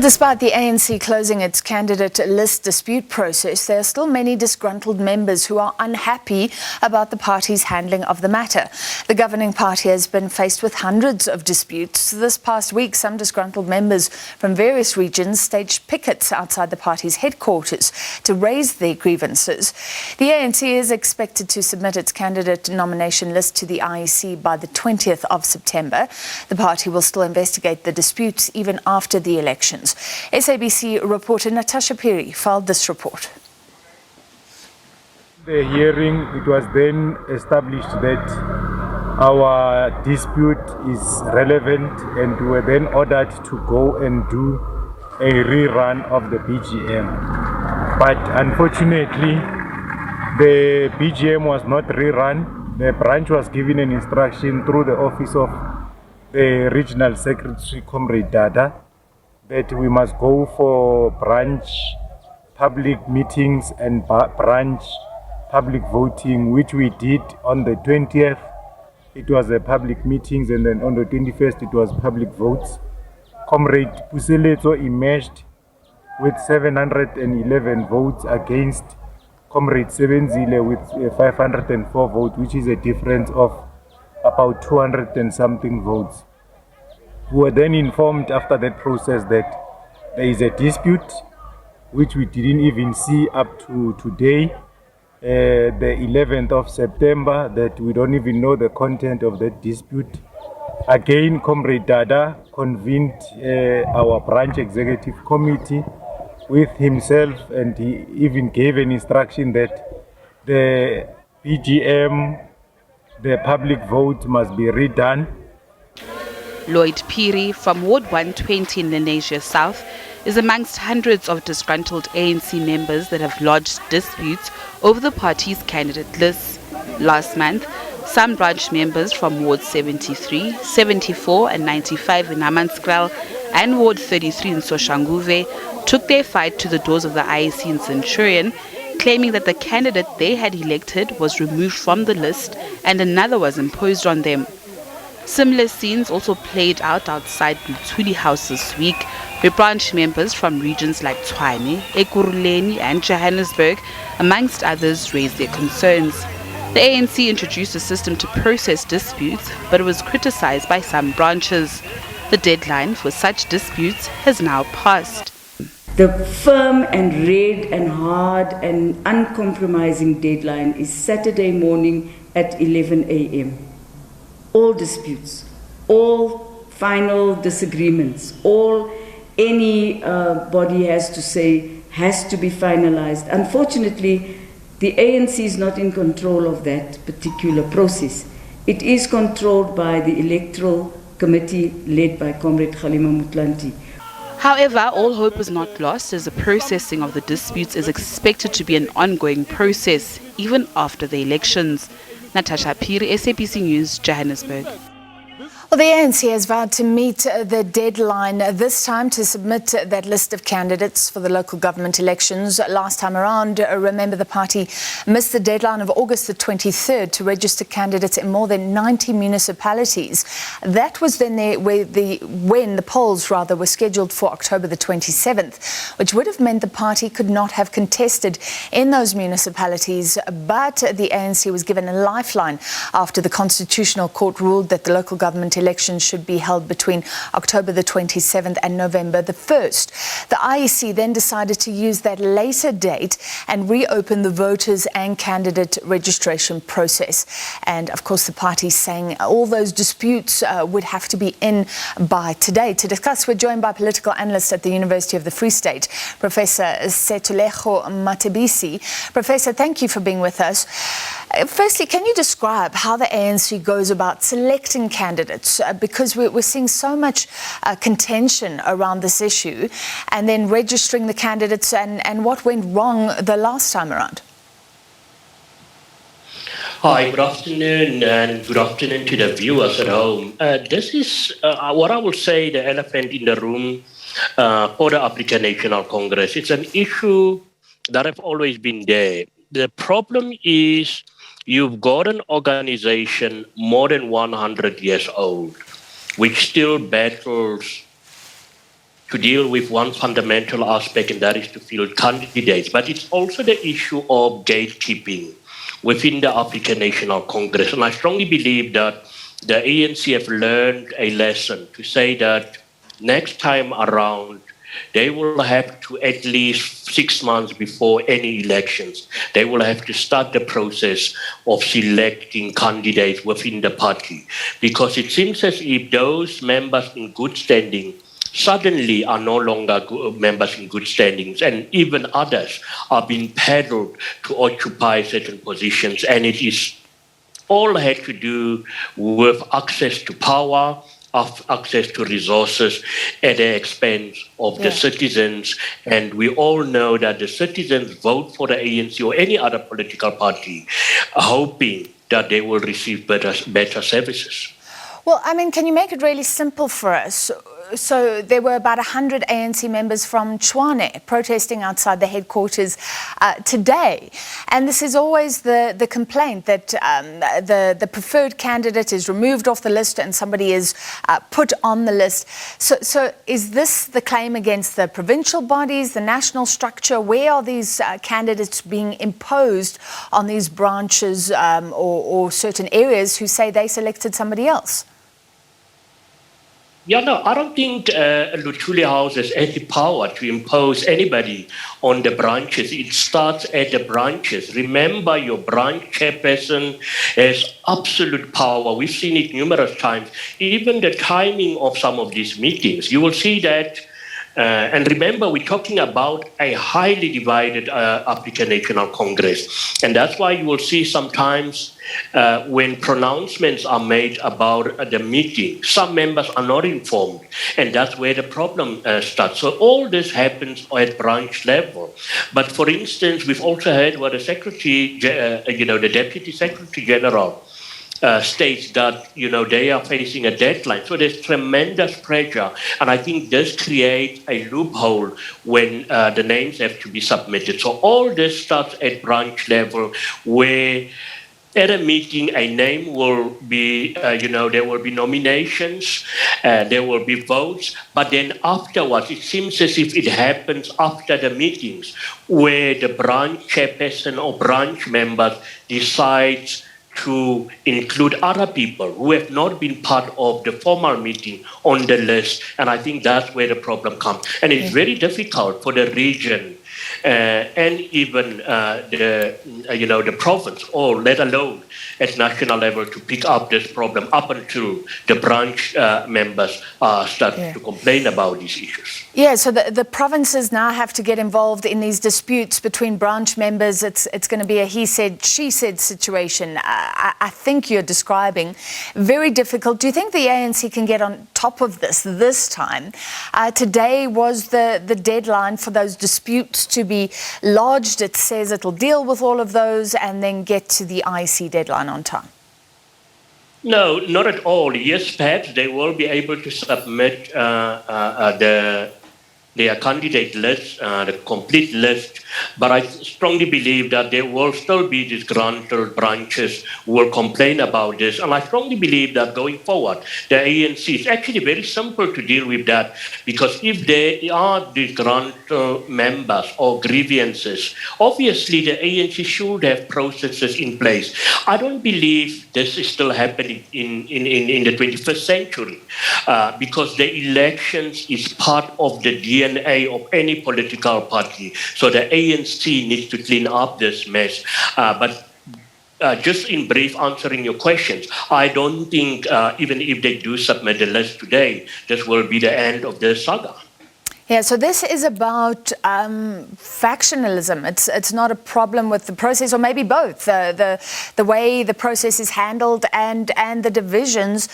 despite the ANC closing its candidate list dispute process, there are still many disgruntled members who are unhappy about the party's handling of the matter. The governing party has been faced with hundreds of disputes. This past week, some disgruntled members from various regions staged pickets outside the party's headquarters to raise their grievances. The ANC is expected to submit its candidate nomination list to the IEC by the 20th of September. The party will still investigate the disputes even after the elections. SABC reporter Natasha Phiri filed this report. The hearing, it was then established that our dispute is relevant, and we were then ordered to go and do a rerun of the BGM. But unfortunately, the BGM was not rerun. The branch was given an instruction through the office of the regional secretary, Comrade Dada, that we must go for branch public meetings and branch public voting, which we did on the 20th. It was a public meetings, and then on the 21st it was public votes. Comrade Puseletso emerged with 711 votes against Comrade Sebenzile with 504 votes, which is a difference of about 200 and something votes. We were then informed after that process that there is a dispute, which we didn't even see up to today, the 11th of September, that we don't even know the content of that dispute. Again, Comrade Dada convened our branch executive committee with himself, and he even gave an instruction that the BGM, the public vote, must be redone. Lloyd Phiri from Ward 120 in Lenasia South is amongst hundreds of disgruntled ANC members that have lodged disputes over the party's candidate lists. Last month, some branch members from Ward 73, 74 and 95 in Hammanskraal and Ward 33 in Soshanguve took their fight to the doors of the IEC in Centurion, claiming that the candidate they had elected was removed from the list and another was imposed on them. Similar scenes also played out outside Luthuli House this week, where branch members from regions like Tshwane, Ekurhuleni and Johannesburg, amongst others, raised their concerns. The ANC introduced a system to process disputes, but it was criticized by some branches. The deadline for such disputes has now passed. The firm and red and hard and uncompromising deadline is Saturday morning at 11 a.m. All disputes, all final disagreements, all any body has to say has to be finalized. Unfortunately, the ANC is not in control of that particular process. It is controlled by the Electoral Committee led by Comrade Kgalema Motlanthe. However, all hope is not lost, as the processing of the disputes is expected to be an ongoing process, even after the elections. Natasha Phiri, SABC News, Johannesburg. Well, the ANC has vowed to meet the deadline this time to submit that list of candidates for the local government elections. Last time around, remember, the party missed the deadline of August the 23rd to register candidates in more than 90 municipalities. That was then when the polls were scheduled for October the 27th, which would have meant the party could not have contested in those municipalities. But the ANC was given a lifeline after the Constitutional Court ruled that the local government elections should be held between October the 27th and November the 1st. The IEC then decided to use that later date and reopen the voters and candidate registration process. And of course, the party saying all those disputes would have to be in by today. To discuss, we're joined by political analyst at the University of the Free State, Professor Setulego Matebisi. Professor, thank you for being with us. Firstly, can you describe how the ANC goes about selecting candidates? Because we're seeing so much contention around this issue, and then registering the candidates and what went wrong the last time around. Hi, good afternoon, and good afternoon to the viewers at home. This is what I will say the elephant in the room for the African National Congress. It's an issue that have always been there. The problem is you've got an organization more than 100 years old, which still battles to deal with one fundamental aspect, and that is to field candidates. But it's also the issue of gatekeeping within the African National Congress. And I strongly believe that the ANC have learned a lesson to say that next time around, they will have to, at least 6 months before any elections, they will have to start the process of selecting candidates within the party. Because it seems as if those members in good standing suddenly are no longer members in good standings, and even others are being peddled to occupy certain positions. And it is all had to do with access to power, of access to resources at the expense of the citizens. And we all know that the citizens vote for the ANC or any other political party, hoping that they will receive better services. Well, I mean, can you make it really simple for us? So there were about 100 ANC members from Tshwane protesting outside the headquarters today. And this is always the complaint that the preferred candidate is removed off the list and somebody is put on the list. So is this the claim against the provincial bodies, the national structure? Where are these candidates being imposed on these branches or certain areas who say they selected somebody else? Yeah, no, I don't think Luthuli House has any power to impose anybody on the branches. It starts at the branches. Remember, your branch chairperson has absolute power. We've seen it numerous times. Even the timing of some of these meetings, you will see that. And remember, we're talking about a highly divided African National Congress. And that's why you will see sometimes when pronouncements are made about the meeting, some members are not informed. And that's where the problem starts. So all this happens at branch level. But for instance, we've also heard what the Secretary, the Deputy Secretary General states that, they are facing a deadline. So there's tremendous pressure. And I think this creates a loophole when the names have to be submitted. So all this starts at branch level, where at a meeting, a name will be, there will be nominations, there will be votes, but then afterwards, it seems as if it happens after the meetings, where the branch chairperson or branch members decides to include other people who have not been part of the formal meeting on the list. And I think that's where the problem comes. And it's very difficult for the region and even the province, or let alone at national level, to pick up this problem up until the branch members start to complain about these issues. Yeah, so the provinces now have to get involved in these disputes between branch members. It's going to be a he said, she said situation. I think you're describing very difficult. Do you think the ANC can get on top of this time? Today was the deadline for those disputes to be lodged. It says it'll deal with all of those and then get to the IC deadline on time. No, not at all. Yes, perhaps they will be able to submit their candidate list, the complete list, but I strongly believe that there will still be disgruntled branches who will complain about this. And I strongly believe that going forward, the ANC is actually very simple to deal with that, because if there are disgruntled members or grievances, obviously the ANC should have processes in place. I don't believe this is still happening in the 21st century, because the elections is part of the DNA of any political party. So the ANC needs to clean up this mess. But just in brief, answering your questions, I don't think even if they do submit the list today, this will be the end of the saga. Yeah, so this is about factionalism. It's not a problem with the process, or maybe both, the way the process is handled and the divisions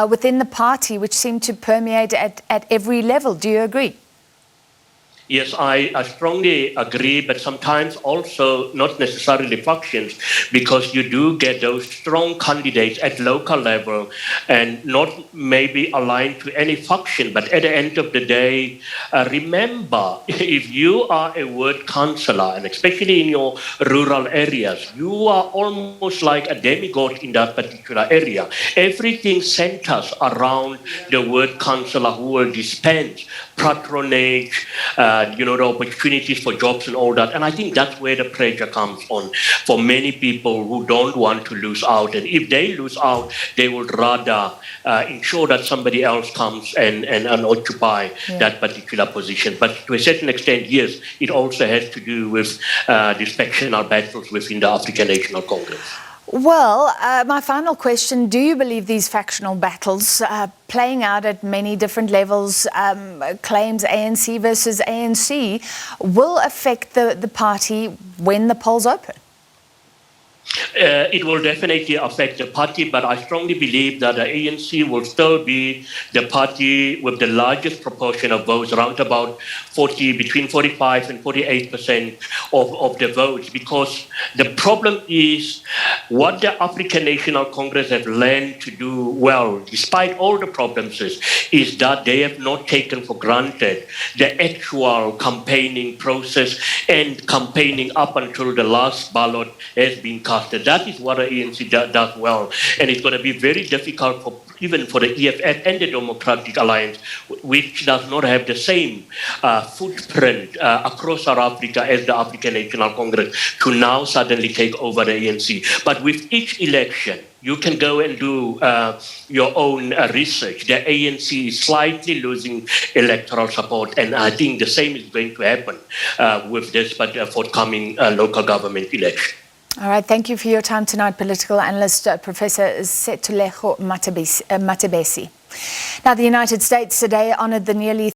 within the party, which seem to permeate at every level. Do you agree? Yes, I strongly agree, but sometimes also not necessarily factions, because you do get those strong candidates at local level and not maybe aligned to any faction. But at the end of the day, remember, if you are a ward councillor, and especially in your rural areas, you are almost like a demigod in that particular area. Everything centers around the ward councillor who will dispense patronage, the opportunities for jobs and all that. And I think that's where the pressure comes on for many people who don't want to lose out. And if they lose out, they would rather ensure that somebody else comes and occupy that particular position. But to a certain extent, yes, it also has to do with these factional battles within the African National Congress. Well, my final question, do you believe these factional battles playing out at many different levels, claims ANC versus ANC, will affect the party when the polls open? It will definitely affect the party, but I strongly believe that the ANC will still be the party with the largest proportion of votes, around about between 45 and 48% of the votes, because the problem is what the African National Congress have learned to do well, despite all the problems, is that they have not taken for granted the actual campaigning process and campaigning up until the last ballot has been cast. That is what the ANC does well. And it's going to be very difficult even for the EFF and the Democratic Alliance, which does not have the same footprint across South Africa as the African National Congress, to now suddenly take over the ANC. But with each election, you can go and do your own research. The ANC is slightly losing electoral support, and I think the same is going to happen with this forthcoming local government election. All right, thank you for your time tonight, political analyst Professor Setulego Matebesi. Now, the United States today honored the nearly